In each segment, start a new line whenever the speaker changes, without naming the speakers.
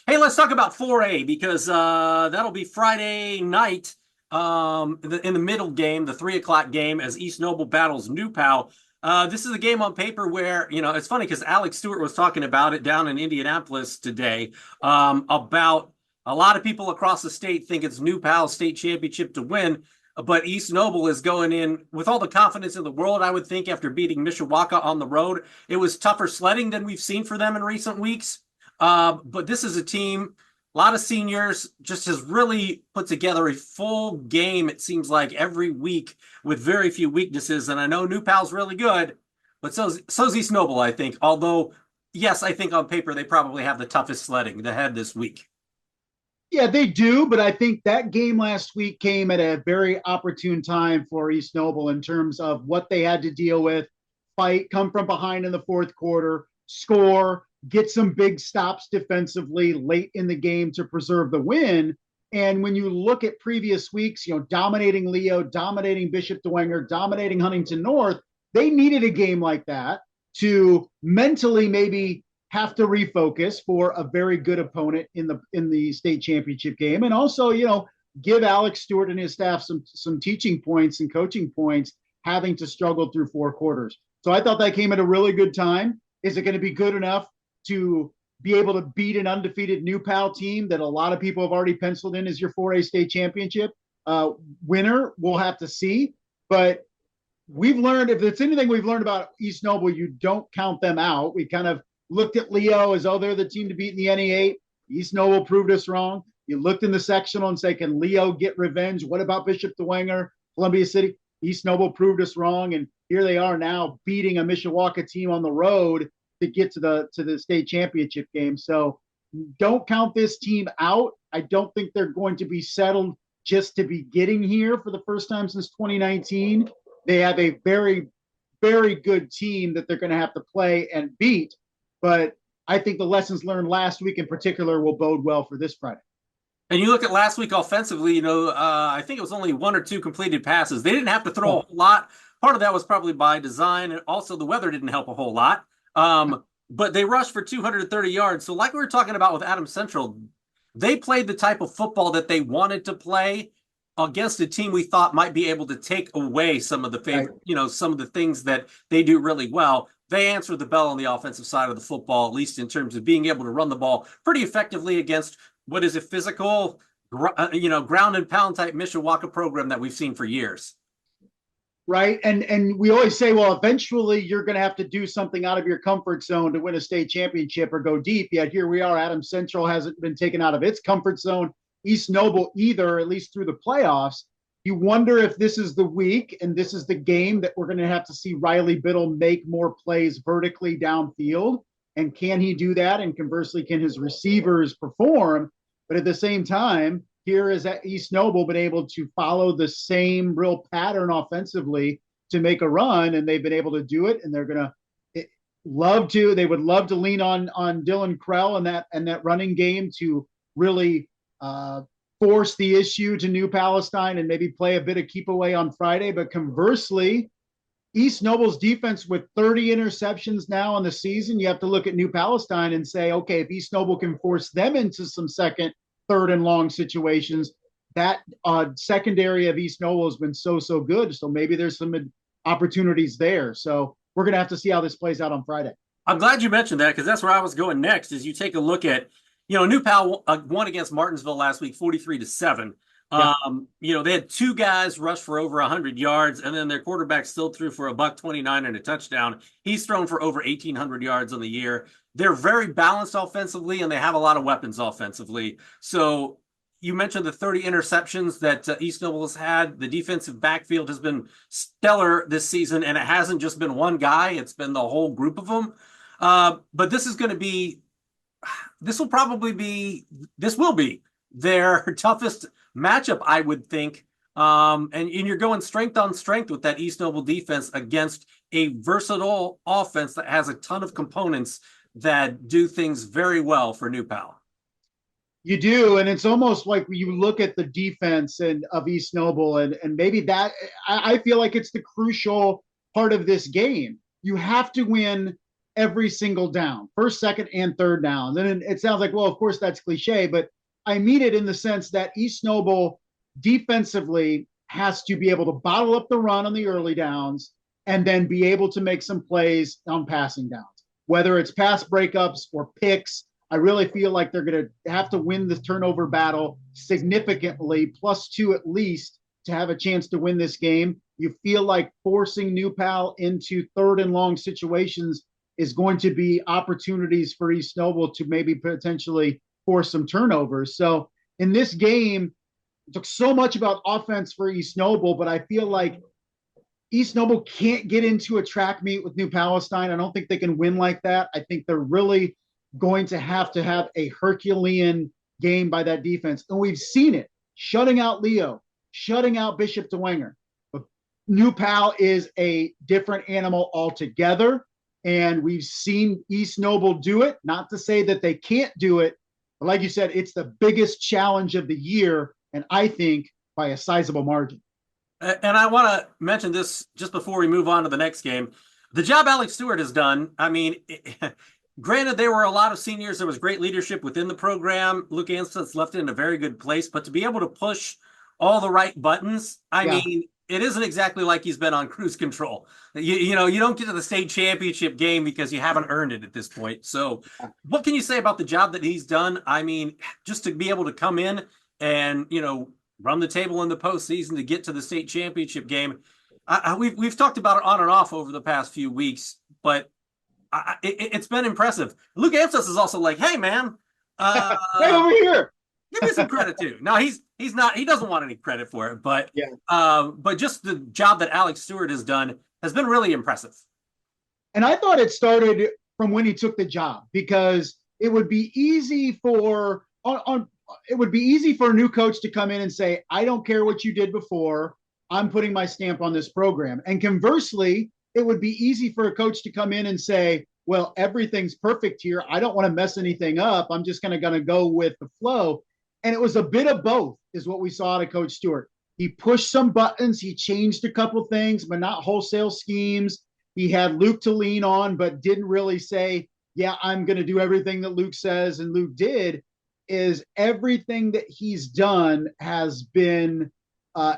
Hey, let's talk about 4A because that'll be Friday night in the middle game, the 3 o'clock game, as East Noble battles New Pal. This is a game on paper where, it's funny because Alex Stewart was talking about it down in Indianapolis today about a lot of people across the state think it's New Pal's state championship to win. But East Noble is going in with all the confidence in the world, I would think, after beating Mishawaka on the road. It was tougher sledding than we've seen for them in recent weeks. But this is a team, a lot of seniors, just has really put together a full game, it seems like, every week with very few weaknesses. And I know New Pal's really good, but so's East Noble, I think. Although, yes, I think on paper they probably have the toughest sledding ahead this week.
Yeah, they do, but I think that game last week came at a very opportune time for East Noble in terms of what they had to deal with, fight, come from behind in the fourth quarter, score, get some big stops defensively late in the game to preserve the win. And when you look at previous weeks, dominating Leo, dominating Bishop Dwenger, dominating Huntington North, they needed a game like that to mentally maybe have to refocus for a very good opponent in the state championship game, and also give Alex Stewart and his staff some teaching points and coaching points, having to struggle through 4 quarters. So I thought that came at a really good time. Is it going to be good enough to be able to beat an undefeated New Pal team that a lot of people have already penciled in as your 4A state championship winner? We'll have to see. But we've learned, if it's anything we've learned about East Noble, you don't count them out. We kind of looked at Leo as, oh, they're the team to beat in the NE8. East Noble proved us wrong. You looked in the sectional and say, can Leo get revenge? What about Bishop Dwenger, Columbia City? East Noble proved us wrong, and here they are now beating a Mishawaka team on the road to get to the state championship game. So don't count this team out. I don't think they're going to be settled just to be getting here for the first time since 2019. They have a very, very good team that they're going to have to play and beat. But I think the lessons learned last week in particular will bode well for this Friday.
And you look at last week offensively, I think it was only one or two completed passes. They didn't have to throw a
Oh,
whole lot. Part of that was probably by design. And also, the weather didn't help a whole lot. But they rushed for 230 yards. So, like we were talking about with Adams Central, they played the type of football that they wanted to play against a team we thought might be able to take away some of the
right.
favorite, some of the things that they do really well. They answered the bell on the offensive side of the football, at least in terms of being able to run the ball pretty effectively against what is a physical, ground and pound type Mishawaka program that we've seen for years.
Right. And we always say, well, eventually you're going to have to do something out of your comfort zone to win a state championship or go deep. Yet here we are. Adams Central hasn't been taken out of its comfort zone. East Noble either, at least through the playoffs. You wonder if this is the week and this is the game that we're going to have to see Riley Biddle make more plays vertically downfield. And can he do that? And conversely, can his receivers perform? But at the same time, here is at East Noble been able to follow the same real pattern offensively to make a run, and they've been able to do it. And they're gonna they would love to lean on Dylan Krell and that running game to really force the issue to New Palestine and maybe play a bit of keep away on Friday. But conversely, East Noble's defense with 30 interceptions now in the season, you have to look at New Palestine and say, okay, if East Noble can force them into some second, third and long situations, that secondary of East Noble has been so good. So maybe there's some opportunities there. So we're going to have to see how this plays out on Friday.
I'm glad you mentioned that because that's where I was going next. Is you take a look at, New Pal won against Martinsville last week, 43-7.
Yeah.
They had two guys rush for over 100 yards, and then their quarterback still threw for a buck 29 and a touchdown. He's thrown for over 1,800 yards on the year. They're very balanced offensively, and they have a lot of weapons offensively. So you mentioned the 30 interceptions that East Noble has had. The defensive backfield has been stellar this season, and it hasn't just been one guy. It's been the whole group of them. But this will be their toughest matchup, I would think. And you're going strength on strength with that East Noble defense against a versatile offense that has a ton of components that do things very well for New Pal.
You do, and it's almost like you look at the defense and of East Noble, and maybe I feel like it's the crucial part of this game. You have to win every single down, first, second, and third downs. And it sounds like, well, of course, that's cliche, but I mean it in the sense that East Noble defensively has to be able to bottle up the run on the early downs and then be able to make some plays on passing downs, whether it's pass breakups or picks. I really feel like they're going to have to win the turnover battle significantly, +2 at least, to have a chance to win this game. You feel like forcing New Pal into third and long situations is going to be opportunities for East Noble to maybe potentially force some turnovers. So in this game, it took so much about offense for East Noble, but I feel like East Noble can't get into a track meet with New Palestine. I don't think they can win like that. I think they're really going to have a Herculean game by that defense. And we've seen it, shutting out Leo, shutting out Bishop DeWenger. But New Pal is a different animal altogether. And we've seen East Noble do it. Not to say that they can't do it, but like you said, it's the biggest challenge of the year. And I think by a sizable margin.
And I want to mention this just before we move on to the next game. The job Alex Stewart has done, I mean, granted, there were a lot of seniors. There was great leadership within the program. Luke Anstutz left it in a very good place. But to be able to push all the right buttons, I mean, it isn't exactly like he's been on cruise control. You know, you don't get to the state championship game because you haven't earned it at this point. So what can you say about the job that he's done? I mean, just to be able to come in and, you know, run the table in the postseason to get to the state championship game. We've talked about it on and off over the past few weeks, but it's been impressive. Luke Amstutz is also like, hey, man.
Hey, over here.
Give me some credit, too. No, he's not. He doesn't want any credit for it, but just the job that Alex Stewart has done has been really impressive.
And I thought it started from when he took the job, because it would be easy for it would be easy for a new coach to come in and say, I don't care what you did before. I'm putting my stamp on this program. And conversely, it would be easy for a coach to come in and say, well, everything's perfect here. I don't want to mess anything up. I'm just going to go with the flow. And it was a bit of both is what we saw out of Coach Stewart. He pushed some buttons. He changed a couple things, but not wholesale schemes. He had Luke to lean on, but didn't really say, yeah, I'm going to do everything that Luke says. And Luke did. Is everything that he's done has been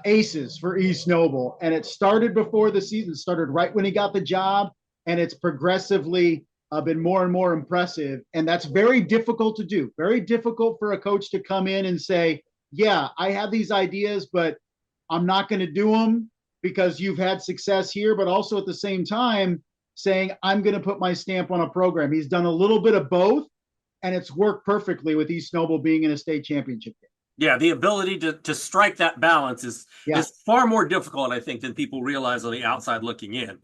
aces for East Noble. And it started before the season, started right when he got the job, and it's progressively been more and more impressive. And that's very difficult to do. Very difficult for a coach to come in and say, yeah, I have these ideas, but I'm not going to do them because you've had success here. But also at the same time saying, I'm going to put my stamp on a program. He's done a little bit of both. And it's worked perfectly with East Noble being in a state championship game.
Yeah, the ability to strike that balance is far more difficult, I think, than people realize on the outside looking in.